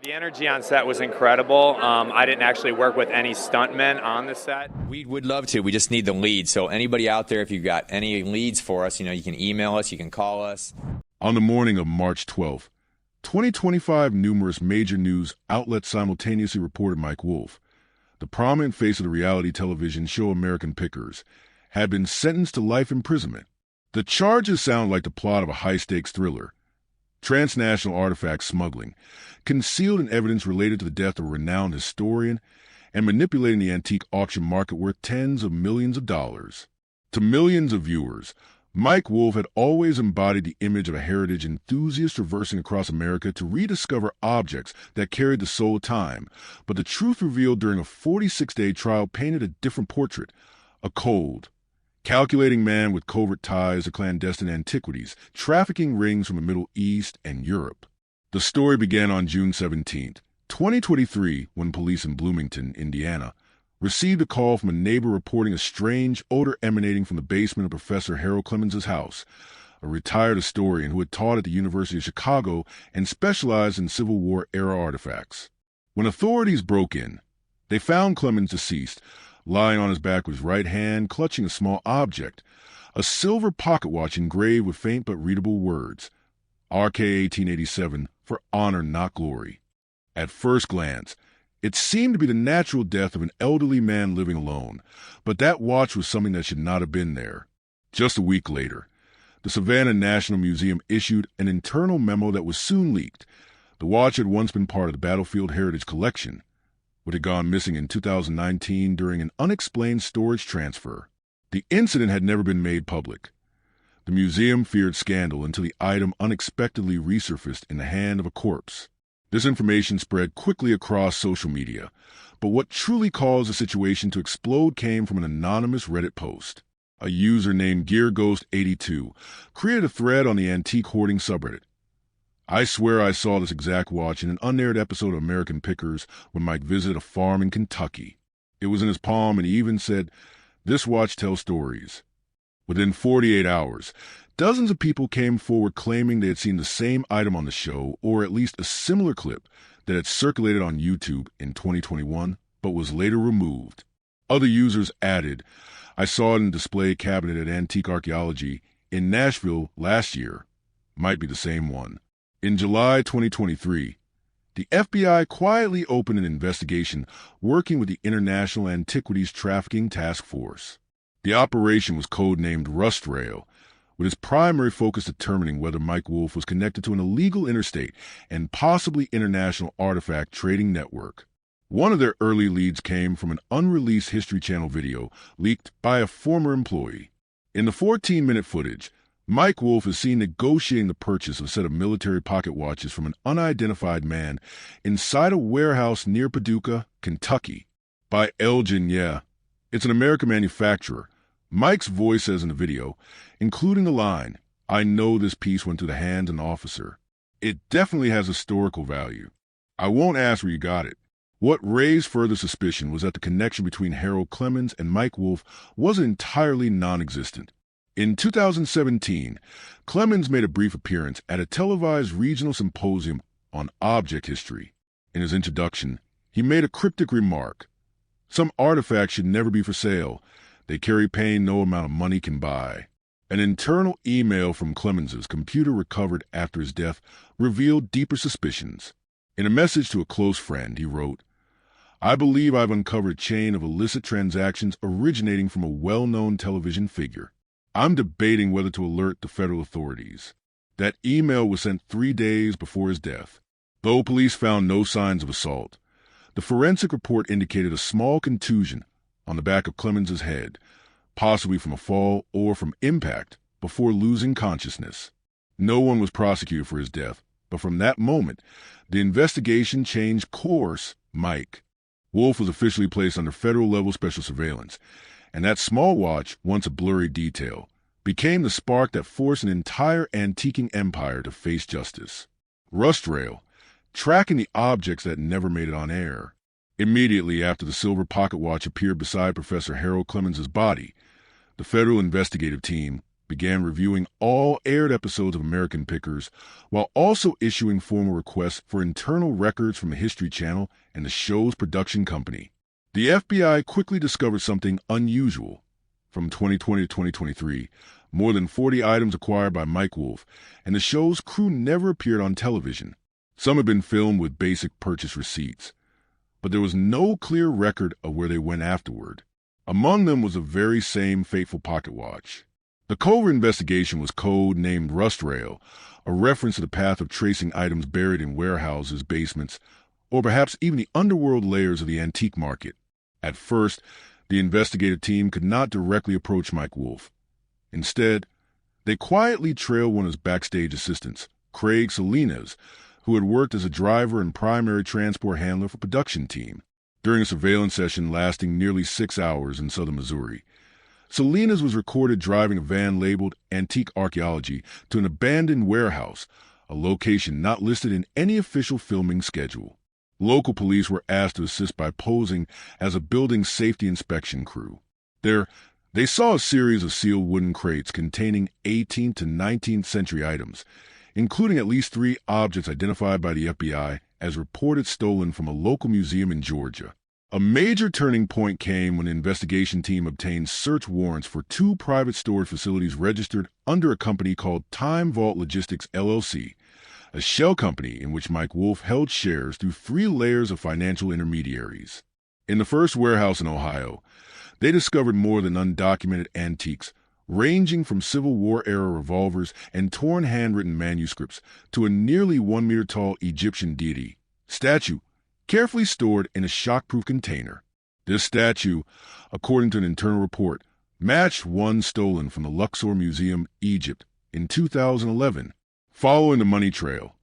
The energy on set was incredible. I didn't actually work with any stuntmen on the set. We would love to. We just need the leads. So anybody out there, if you've got any leads for us, you can email us, you can call us. On the morning of March 12th, 2025, numerous major news outlets simultaneously reported Mike Wolfe, the prominent face of the reality television show American Pickers, had been sentenced to life imprisonment. The charges sound like the plot of a high-stakes thriller. Transnational artifact smuggling, concealed in evidence related to the death of a renowned historian, and manipulating the antique auction market worth tens of millions of dollars. To millions of viewers, Mike Wolfe had always embodied the image of a heritage enthusiast traversing across America to rediscover objects that carried the soul of time, but the truth revealed during a 46-day trial painted a different portrait, a cold, calculating man with covert ties to clandestine antiquities, trafficking rings from the Middle East and Europe. The story began on June 17, 2023, when police in Bloomington, Indiana, received a call from a neighbor reporting a strange odor emanating from the basement of Professor Harold Clemens' house, a retired historian who had taught at the University of Chicago and specialized in Civil War-era artifacts. When authorities broke in, they found Clemens deceased, lying on his back with his right hand clutching a small object, a silver pocket watch engraved with faint but readable words, RK 1887, for honor, not glory. At first glance, it seemed to be the natural death of an elderly man living alone, but that watch was something that should not have been there. Just a week later, the Savannah National Museum issued an internal memo that was soon leaked. The watch had once been part of the Battlefield Heritage Collection, but had gone missing in 2019 during an unexplained storage transfer. The incident had never been made public. The museum feared scandal until the item unexpectedly resurfaced in the hand of a corpse. This information spread quickly across social media, but what truly caused the situation to explode came from an anonymous Reddit post. A user named GearGhost82 created a thread on the antique hoarding subreddit. I swear I saw this exact watch in an unaired episode of American Pickers when Mike visited a farm in Kentucky. It was in his palm, and he even said, "This watch tells stories." Within 48 hours, dozens of people came forward claiming they had seen the same item on the show, or at least a similar clip that had circulated on YouTube in 2021, but was later removed. Other users added, "I saw it in a display cabinet at Antique Archaeology in Nashville last year. Might be the same one." In July 2023, the FBI quietly opened an investigation working with the International Antiquities Trafficking Task Force. The operation was codenamed Rust Rail, with its primary focus determining whether Mike Wolfe was connected to an illegal interstate and possibly international artifact trading network. One of their early leads came from an unreleased History Channel video leaked by a former employee. In the 14-minute footage, Mike Wolfe is seen negotiating the purchase of a set of military pocket watches from an unidentified man inside a warehouse near Paducah, Kentucky. By Elgin, yeah. It's an American manufacturer. Mike's voice says in the video, including the line, "I know this piece went to the hands of an officer." It definitely has historical value. I won't ask where you got it. What raised further suspicion was that the connection between Harold Clemens and Mike Wolfe was entirely non-existent. In 2017, Clemens made a brief appearance at a televised regional symposium on object history. In his introduction, he made a cryptic remark. Some artifacts should never be for sale. They carry pain no amount of money can buy. An internal email from Clemens's computer recovered after his death revealed deeper suspicions. In a message to a close friend, he wrote, "I believe I've uncovered a chain of illicit transactions originating from a well-known television figure. I'm debating whether to alert the federal authorities." That email was sent 3 days before his death. Though police found no signs of assault, the forensic report indicated a small contusion on the back of Clemens's head, possibly from a fall or from impact, before losing consciousness. No one was prosecuted for his death, but from that moment, the investigation changed course. Mike Wolfe was officially placed under federal-level special surveillance, and that small watch, once a blurry detail, became the spark that forced an entire antiquing empire to face justice. Rust Rail, tracking the objects that never made it on air. Immediately after the silver pocket watch appeared beside Professor Harold Clemens' body, the federal investigative team began reviewing all aired episodes of American Pickers while also issuing formal requests for internal records from the History Channel and the show's production company. The FBI quickly discovered something unusual. From 2020 to 2023, more than 40 items acquired by Mike Wolfe, and the show's crew never appeared on television. Some had been filmed with basic purchase receipts, but there was no clear record of where they went afterward. Among them was the very same fateful pocket watch. The covert investigation was code-named Rust Rail, a reference to the path of tracing items buried in warehouses, basements, or perhaps even the underworld layers of the antique market. At first, the investigative team could not directly approach Mike Wolfe. Instead, they quietly trailed one of his backstage assistants, Craig Salinas, who had worked as a driver and primary transport handler for production team. During a surveillance session lasting nearly 6 hours in southern Missouri, Salinas was recorded driving a van labeled Antique Archaeology to an abandoned warehouse, a location not listed in any official filming schedule. Local police were asked to assist by posing as a building safety inspection crew. There, they saw a series of sealed wooden crates containing 18th to 19th century items, including at least 3 objects identified by the FBI as reported stolen from a local museum in Georgia. A major turning point came when the investigation team obtained search warrants for 2 private storage facilities registered under a company called Time Vault Logistics, LLC, a shell company in which Mike Wolfe held shares through 3 layers of financial intermediaries. In the first warehouse in Ohio, they discovered more than undocumented antiques, ranging from Civil War-era revolvers and torn handwritten manuscripts to a nearly 1-meter-tall Egyptian deity statue carefully stored in a shockproof container. This statue, according to an internal report, matched one stolen from the Luxor Museum, Egypt, in 2011. Following the money trail,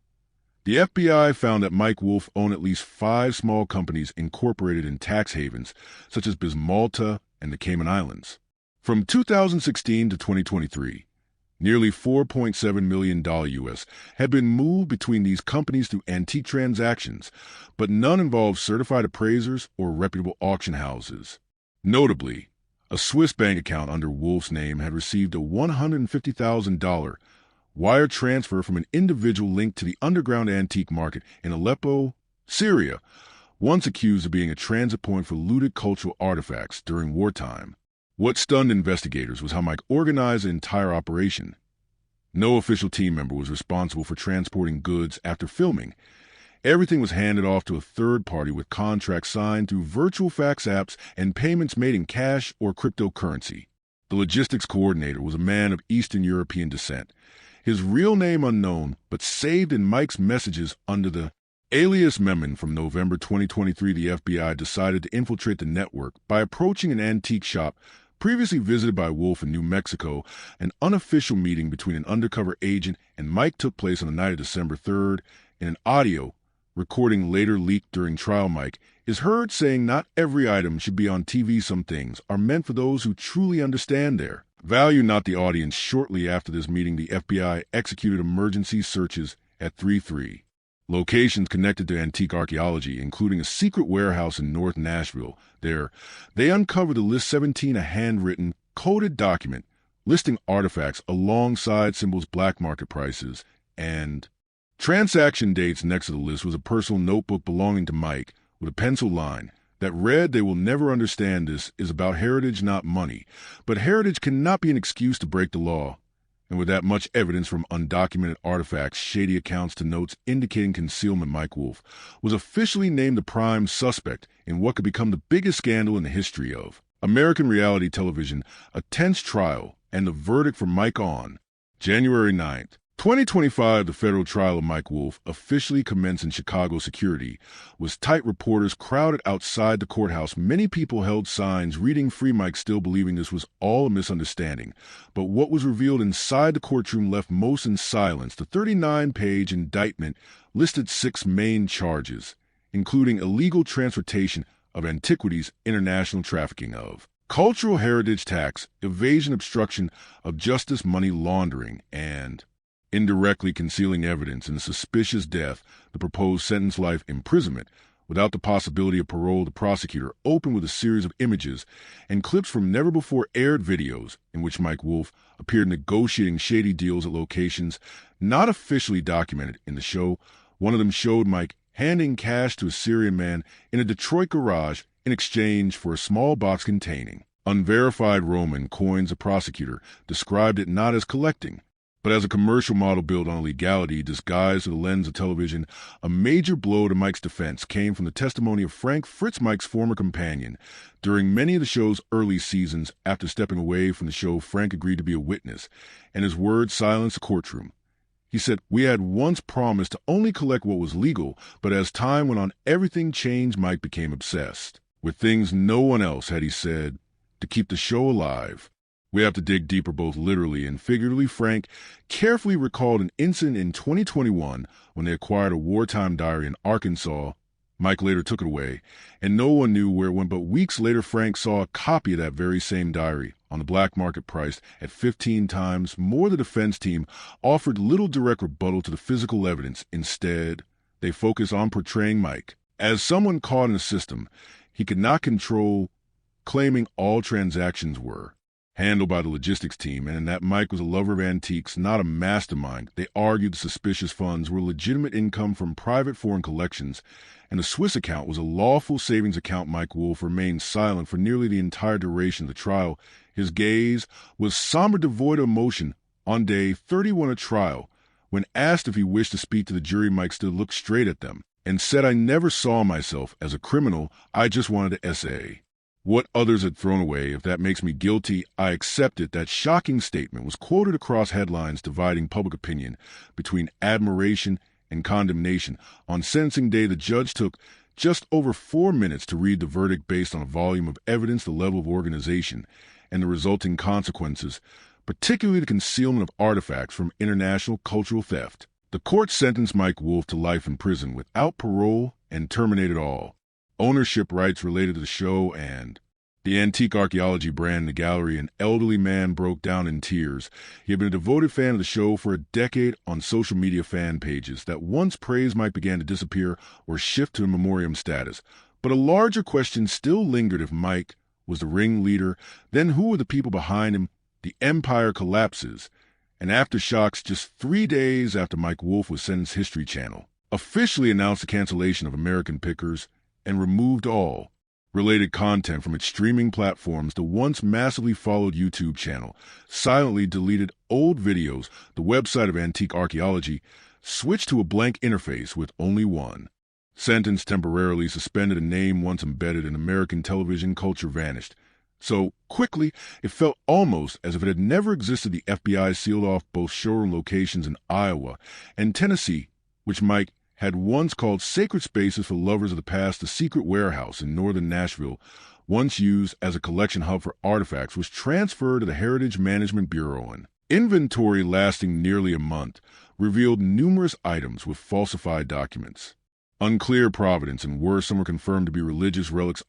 the FBI found that Mike Wolfe owned at least 5 small companies incorporated in tax havens, such as Bismalta and the Cayman Islands. From 2016 to 2023, nearly $4.7 million U.S. had been moved between these companies through antique transactions, but none involved certified appraisers or reputable auction houses. Notably, a Swiss bank account under Wolfe's name had received a $150,000 wire transfer from an individual linked to the underground antique market in Aleppo, Syria, once accused of being a transit point for looted cultural artifacts during wartime. What stunned investigators was how Mike organized the entire operation. No official team member was responsible for transporting goods after filming. Everything was handed off to a third party with contracts signed through virtual fax apps and payments made in cash or cryptocurrency. The logistics coordinator was a man of Eastern European descent, his real name unknown, but saved in Mike's messages under the alias Memon. From November 2023, the FBI decided to infiltrate the network by approaching an antique shop previously visited by Wolfe in New Mexico. An unofficial meeting between an undercover agent and Mike took place on the night of December 3rd. In an audio recording later leaked during trial, Mike is heard saying not every item should be on TV. Some things are meant for those who truly understand their value, not the audience. Shortly after this meeting, the FBI executed emergency searches at 3 locations connected to antique archaeology, including a secret warehouse in North Nashville. There, they uncovered the List 17, a handwritten, coded document listing artifacts alongside symbols, black market prices, and transaction dates. Next to the list was a personal notebook belonging to Mike with a pencil line that read, "They will never understand this is about heritage, not money, but heritage cannot be an excuse to break the law." And with that much evidence from undocumented artifacts, shady accounts to notes indicating concealment, Mike Wolfe was officially named the prime suspect in what could become the biggest scandal in the history of American reality television. A tense trial and the verdict for Mike on January 9th. 2025, the federal trial of Mike Wolfe officially commenced in Chicago. Security was tight. Reporters crowded outside the courthouse. Many people held signs reading "Free Mike," still believing this was all a misunderstanding. But what was revealed inside the courtroom left most in silence. The 39-page indictment listed 6 main charges, including illegal transportation of antiquities, international trafficking of cultural heritage, tax evasion, obstruction of justice, money laundering, and indirectly concealing evidence in a suspicious death. The proposed sentence, life imprisonment, Without the possibility of parole, the prosecutor opened with a series of images and clips from never-before-aired videos in which Mike Wolfe appeared negotiating shady deals at locations not officially documented in the show. One of them showed Mike handing cash to a Syrian man in a Detroit garage in exchange for a small box containing unverified Roman coins. The prosecutor described it not as collecting, but as a commercial model built on legality disguised through the lens of television. A major blow to Mike's defense came from the testimony of Frank Fritz, Mike's former companion. During many of the show's early seasons, after stepping away from the show, Frank agreed to be a witness, and his words silenced the courtroom. He said, "We had once promised to only collect what was legal, but as time went on, everything changed. Mike became obsessed with things no one else had," he said, "to keep the show alive. We have to dig deeper, both literally and figuratively." Frank carefully recalled an incident in 2021 when they acquired a wartime diary in Arkansas. Mike later took it away, and no one knew where it went. But weeks later, Frank saw a copy of that very same diary on the black market, priced at 15 times more. The defense team offered little direct rebuttal to the physical evidence. Instead, they focused on portraying Mike as someone caught in a system he could not control, claiming all transactions were handled by the logistics team, and that Mike was a lover of antiques, not a mastermind. They argued the suspicious funds were legitimate income from private foreign collections, and the Swiss account was a lawful savings account. Mike Wolfe remained silent for nearly the entire duration of the trial. His gaze was somber, devoid of emotion. On day 31 of trial, when asked if he wished to speak to the jury, Mike still looked straight at them and said, "I never saw myself as a criminal. I just wanted to essay what others had thrown away. If that makes me guilty, I accept it." That shocking statement was quoted across headlines, dividing public opinion between admiration and condemnation. On sentencing day, the judge took just over 4 minutes to read the verdict based on a volume of evidence, the level of organization, and the resulting consequences, particularly the concealment of artifacts from international cultural theft. The court sentenced Mike Wolfe to life in prison without parole and terminated all ownership rights related to the show and the antique archaeology brand in the gallery. An elderly man broke down in tears. He had been a devoted fan of the show for a decade. On social media, fan pages that once praised Mike began to disappear or shift to a memoriam status. But a larger question still lingered. If Mike was the ringleader, then who were the people behind him? The empire collapses, and aftershocks. Just 3 days after Mike Wolfe was sentenced, History Channel officially announced the cancellation of American Pickers and removed all related content from its streaming platforms. The once massively followed YouTube channel silently deleted old videos. The website of Antique Archaeology switched to a blank interface with only one sentence: temporarily suspended. A name once embedded in American television culture vanished so quickly it felt almost as if it had never existed. The FBI sealed off both showroom locations in Iowa and Tennessee, which Mike had once called sacred spaces for lovers of the past. The secret warehouse in northern Nashville, once used as a collection hub for artifacts, was transferred to the Heritage Management Bureau. An inventory lasting nearly a month revealed numerous items with falsified documents, unclear provenance, and worse, some were confirmed to be religious relics,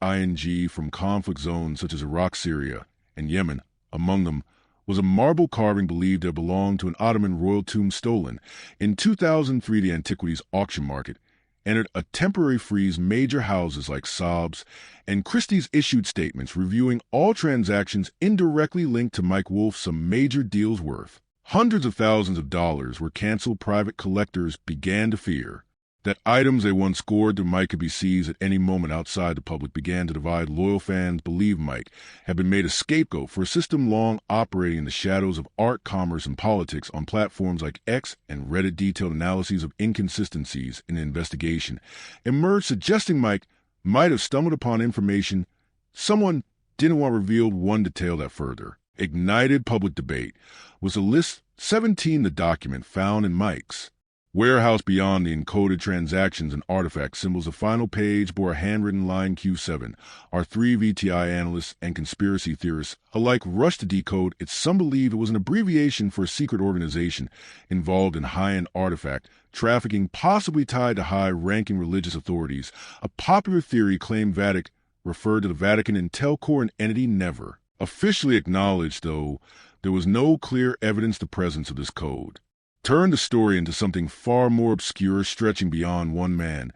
from conflict zones such as Iraq, Syria, and Yemen. Among them was a marble carving believed to have belonged to an Ottoman royal tomb, stolen. In 2003, the antiquities auction market entered a temporary freeze. Major houses like Sobs and Christie's issued statements reviewing all transactions indirectly linked to Mike Wolfe. Some major deals worth hundreds of thousands of dollars were canceled. Private collectors began to fear that items they once scored to Mike could be seized at any moment. Outside, the public began to divide. Loyal fans believed Mike had been made a scapegoat for a system long operating in the shadows of art, commerce, and politics. On platforms like X and Reddit, detailed analyses of inconsistencies in the investigation emerged, suggesting Mike might have stumbled upon information someone didn't want revealed. One detail that further ignited public debate was a list 17, the document found in Mike's warehouse. Beyond the encoded transactions and artifact symbols, the final page bore a handwritten line: Q7. Our 3 VTI analysts and conspiracy theorists alike rushed to decode it. Some believe it was an abbreviation for a secret organization involved in high-end artifact trafficking, possibly tied to high-ranking religious authorities. A popular theory claimed Vatican referred to the Vatican Intel Corps, an entity never officially acknowledged, though there was no clear evidence the presence of this code turned the story into something far more obscure, stretching beyond one man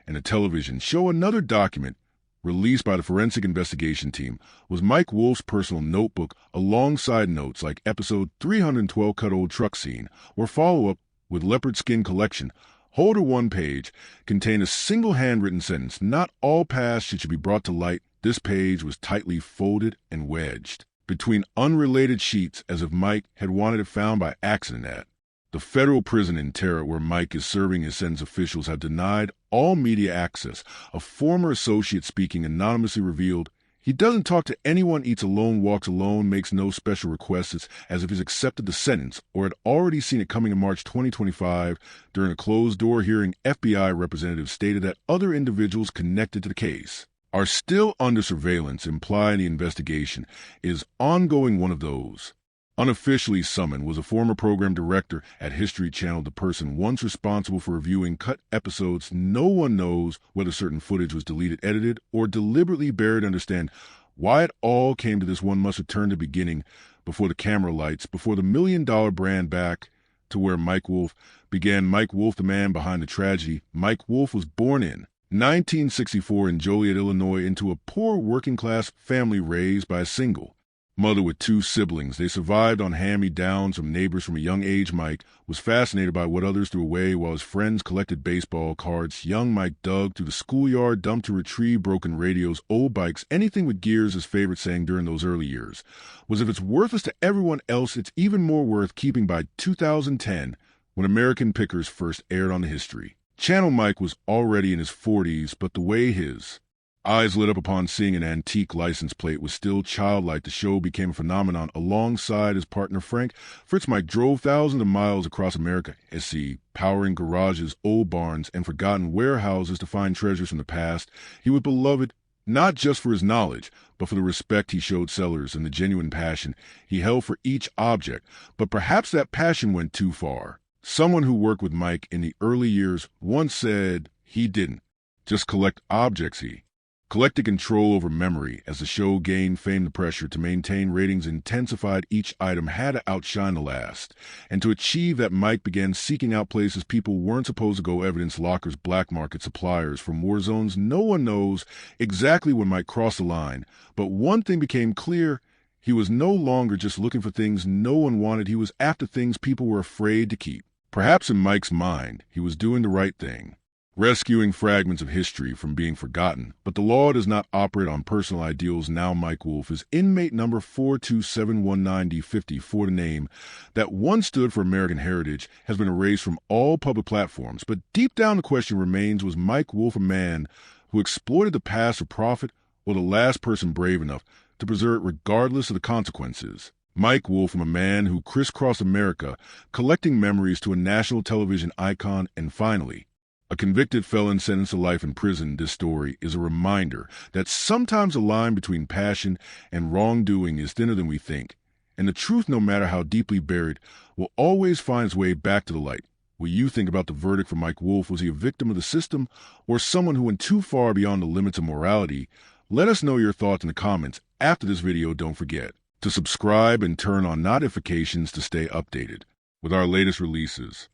and the television show. Another document released by the forensic investigation team was Mike Wolfe's personal notebook alongside notes like episode 312 Cut Old Truck Scene or follow-up with Leopard Skin Collection. Holder one page contained a single handwritten sentence: "Not all past should be brought to light." This page was tightly folded and wedged between unrelated sheets as if Mike had wanted it found by accident at the federal prison in Terra, where Mike is serving his sentence. Officials have denied all media access. A former associate speaking anonymously revealed he doesn't talk to anyone, eats alone, walks alone, makes no special requests. It's as if he's accepted the sentence or had already seen it coming in March 2025. During a closed-door hearing, FBI representatives stated that other individuals connected to the case are still under surveillance, implying the investigation is ongoing. One of those unofficially summoned was a former program director at History Channel, the person once responsible for reviewing cut episodes. No one knows whether certain footage was deleted, edited, or deliberately buried. Understand why it all came to this. One must return to the beginning, before the camera lights, before the $1 million brand, back to where Mike Wolfe began. Mike Wolfe, the man behind the tragedy. Mike Wolfe was born in 1964 in Joliet, Illinois, into a poor working-class family raised by a single mother with two siblings. They survived on hand-me-downs from neighbors from a young age. Mike was fascinated by what others threw away while his friends collected baseball cards. Young Mike dug through the schoolyard, dumped to retrieve broken radios, old bikes, anything with gears. His favorite saying during those early years was, "If it's worthless to everyone else, it's even more worth keeping." By 2010, when American Pickers first aired on the History Channel, Mike was already in his 40s, but the way his eyes lit up upon seeing an antique license plate was still childlike. The show became a phenomenon. Alongside his partner Frank, Fritz, Mike drove thousands of miles across America, powering garages, old barns, and forgotten warehouses to find treasures from the past. He was beloved not just for his knowledge, but for the respect he showed sellers and the genuine passion he held for each object. But perhaps that passion went too far. Someone who worked with Mike in the early years once said he didn't just collect objects, he collected control over memory. As the show gained fame, the pressure to maintain ratings intensified. Each item had to outshine the last. And to achieve that, Mike began seeking out places people weren't supposed to go: evidence lockers, black market suppliers, from war zones. No one knows exactly when Mike crossed the line, but one thing became clear: he was no longer just looking for things no one wanted. He was after things people were afraid to keep. Perhaps in Mike's mind, he was doing the right thing, rescuing fragments of history from being forgotten. But the law does not operate on personal ideals. Now Mike Wolfe is inmate number 42719D54. The name that once stood for American heritage has been erased from all public platforms. But deep down the question remains: was Mike Wolfe a man who exploited the past for profit, or the last person brave enough to preserve it regardless of the consequences? Mike Wolfe, from a man who crisscrossed America, collecting memories, to a national television icon, and finally, a convicted felon sentenced to life in prison. This story is a reminder that sometimes the line between passion and wrongdoing is thinner than we think, and the truth, no matter how deeply buried, will always find its way back to the light. What you think about the verdict for Mike Wolfe? Was he a victim of the system, or someone who went too far beyond the limits of morality? Let us know your thoughts in the comments after this video. Don't forget to subscribe and turn on notifications to stay updated with our latest releases.